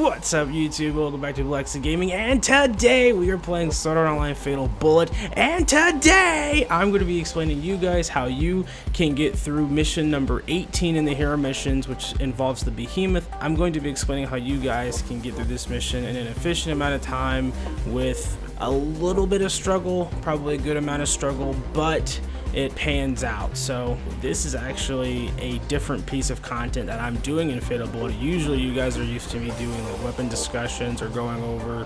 What's up, YouTube? Welcome back to Alexa Gaming, and today we are playing Sword Art Online Fatal Bullet, and today I'm going to be explaining to you guys how you can get through mission number 18 in the hero missions, which involves the Behemoth. I'm going to be explaining how you guys can get through this mission in an efficient amount of time with a little bit of struggle, probably a good amount of struggle, but it pans out. So this is actually a different piece of content that I'm doing in Fatal Bullet. Usually you guys are used to me doing like weapon discussions or going over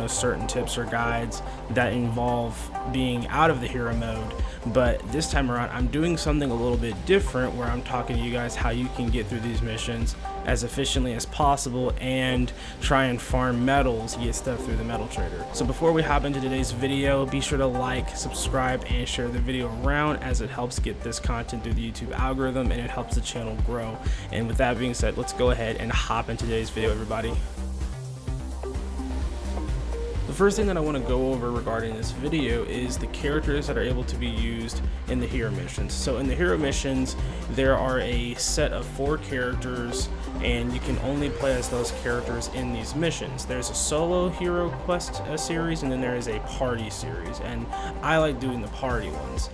certain tips or guides that involve being out of the hero mode, but this time around I'm doing something a little bit different where I'm talking to you guys how you can get through these missions as efficiently as possible and try and farm medals, get stuff through the metal trader. So before we hop into today's video, be sure to like, subscribe, and share the video around, as it helps get this content through the YouTube algorithm and it helps the channel grow. And with that being said, let's go ahead and hop into today's video, everybody. The first thing that I want to go over regarding this video is the characters that are able to be used in the hero missions. So in the hero missions, there are a set of 4 characters, and you can only play as those characters in these missions. There's a solo hero quest series, and then there is a party series, and I like doing the party ones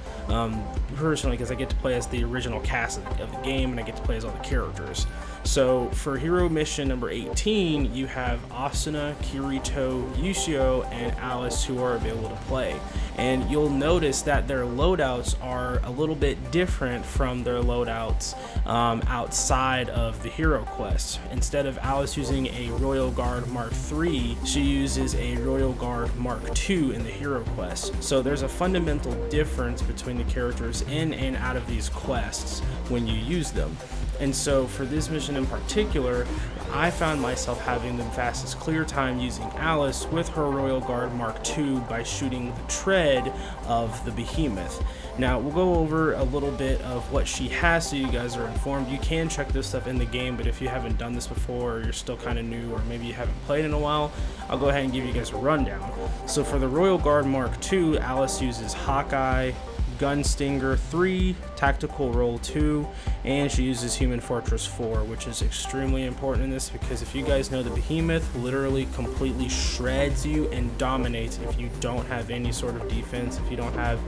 personally because I get to play as the original cast of the game, and I get to play as all the characters. So for hero mission number 18, you have Asuna, Kirito, Yushio, and Alice who are available to play. And you'll notice that their loadouts are a little bit different from their loadouts outside of the hero quest. Instead of Alice using a Royal Guard Mark III, she uses a Royal Guard Mark II in the hero quest. So there's a fundamental difference between the characters in and out of these quests when you use them. And so for this mission in particular, I found myself having the fastest clear time using Alice with her Royal Guard Mark II by shooting the tread of the Behemoth. Now we'll go over a little bit of what she has so you guys are informed. You can check this stuff in the game, but if you haven't done this before, or you're still kind of new, or maybe you haven't played in a while, I'll go ahead and give you guys a rundown. So for the Royal Guard Mark II, Alice uses Hawkeye, Gunstinger 3, Tactical Roll 2, and she uses Human Fortress 4, which is extremely important in this because if you guys know, the Behemoth literally completely shreds you and dominates if you don't have any sort of defense, if you don't have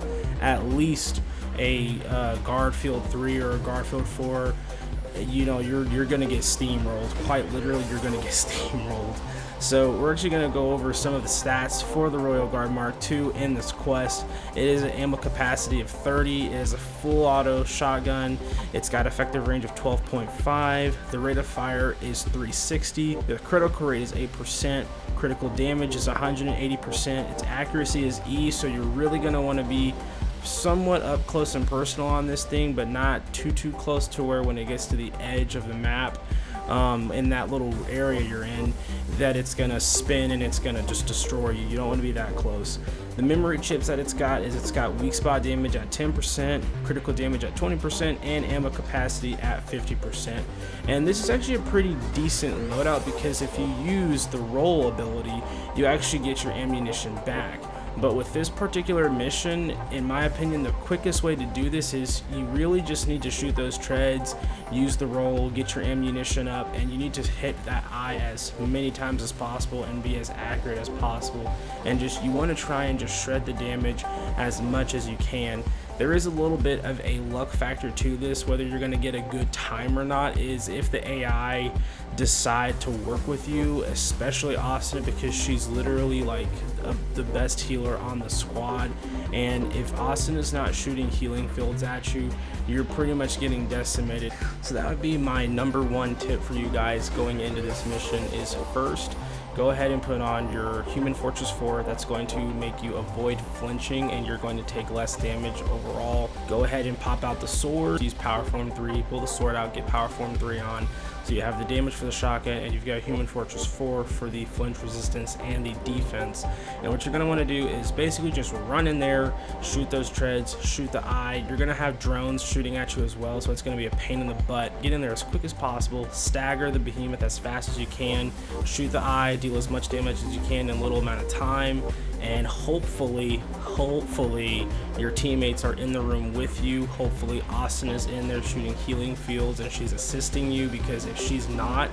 at least a Guard Field 3 or a Guard Field 4. You're gonna get steamrolled. Quite literally, you're gonna get steamrolled. So we're actually going to go over some of the stats for the Royal Guard Mark II in this quest. It is an ammo capacity of 30. It is a full auto shotgun. It's got effective range of 12.5. The rate of fire is 360. The critical rate is 8%. Critical damage is 180%. Its accuracy is E, so you're really going to want to be somewhat up close and personal on this thing, but not too close to where when it gets to the edge of the map, in that little area you're in, that it's gonna spin and it's gonna just destroy you. You don't want to be that close. The memory chips that it's got weak spot damage at 10%, critical damage at 20%, and ammo capacity at 50%. And this is actually a pretty decent loadout because if you use the roll ability, you actually get your ammunition back. But with this particular mission, in my opinion, the quickest way to do this is you really just need to shoot those treads, use the roll, get your ammunition up, and you need to hit that eye as many times as possible and be as accurate as possible. And you want to try and just shred the damage as much as you can. There is a little bit of a luck factor to this. Whether you're going to get a good time or not is if the AI decide to work with you, especially Austin, because she's literally like the best healer on the squad. And if Austin is not shooting healing fields at you, you're pretty much getting decimated. So that would be my number 1 tip for you guys going into this mission is first, go ahead and put on your Human Fortress 4. That's going to make you avoid flinching and you're going to take less damage overall. Go ahead and pop out the sword, use Power Form 3, pull the sword out, get Power Form 3 on. So you have the damage for the shotgun and you've got Human Fortress 4 for the flinch resistance and the defense. And what you're going to want to do is basically just run in there, shoot those treads, shoot the eye. You're going to have drones shooting at you as well, so it's going to be a pain in the butt. Get in there as quick as possible, stagger the Behemoth as fast as you can, shoot the eye, deal as much damage as you can in a little amount of time, and hopefully your teammates are in the room with you. Hopefully Austin is in there shooting healing fields and she's assisting you, because if she's not,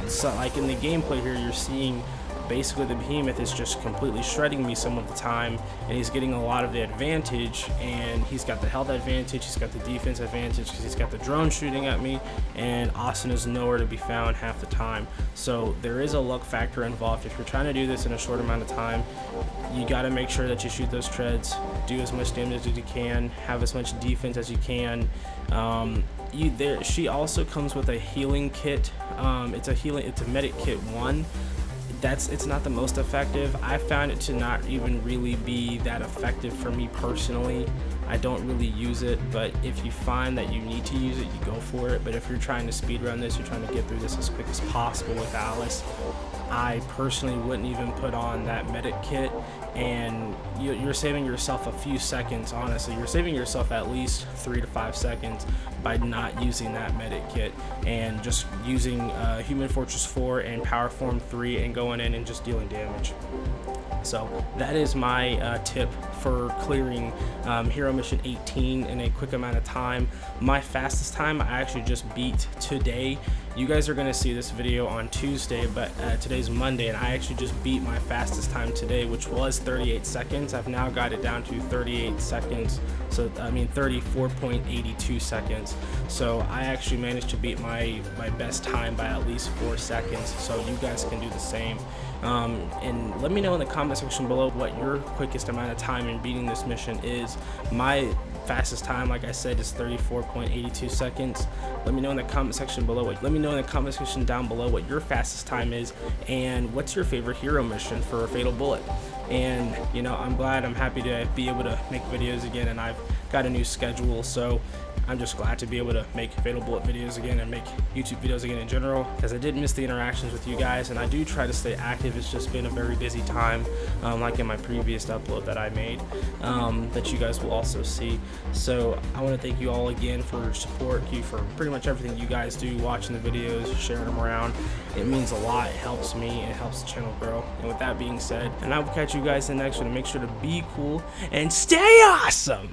so like in the gameplay here, you're seeing basically the Behemoth is just completely shredding me some of the time, and he's getting a lot of the advantage, and he's got the health advantage, he's got the defense advantage because he's got the drone shooting at me, and Austin is nowhere to be found half the time. So there is a luck factor involved. If you're trying to do this in a short amount of time, you got to make sure that you shoot those treads, do as much damage as you can, have as much defense as you can. She also comes with a healing kit. It's a medic kit 1. It's not the most effective. I found it to not even really be that effective for me personally. I don't really use it, but if you find that you need to use it, you go for it. But if you're trying to speedrun this, you're trying to get through this as quick as possible with Alice, I personally wouldn't even put on that medic kit, and you're saving yourself a few seconds. Honestly, you're saving yourself at least 3 to 5 seconds by not using that medic kit and just using Human Fortress 4 and Power Form 3 and going in and just dealing damage. So that is my tip for clearing Hero Mission 18 in a quick amount of time. My fastest time I actually just beat today. You guys are going to see this video on Tuesday, but today's Monday, and I actually just beat my fastest time today, which was 38 seconds. I've now got it down to 38 seconds, so I mean 34.82 seconds. So I actually managed to beat my best time by at least 4 seconds, so you guys can do the same. And let me know in the comment section below what your quickest amount of time in beating this mission is. My fastest time, like I said, is 34.82 seconds. Let me know in the comment section below down below what your fastest time is, and what's your favorite hero mission for a Fatal Bullet. And you know, I'm happy to be able to make videos again, and I've got a new schedule, so I'm just glad to be able to make Fatal Bullet videos again and make YouTube videos again in general, because I did miss the interactions with you guys, and I do try to stay active. It's just been a very busy time, like in my previous upload that I made, that you guys will also see. So I want to thank you all again for your support, for pretty much everything you guys do, watching the videos, sharing them around. It means a lot. It helps me, and it helps the channel grow. And with that being said, and I will catch you guys in the next one, and make sure to be cool and stay awesome.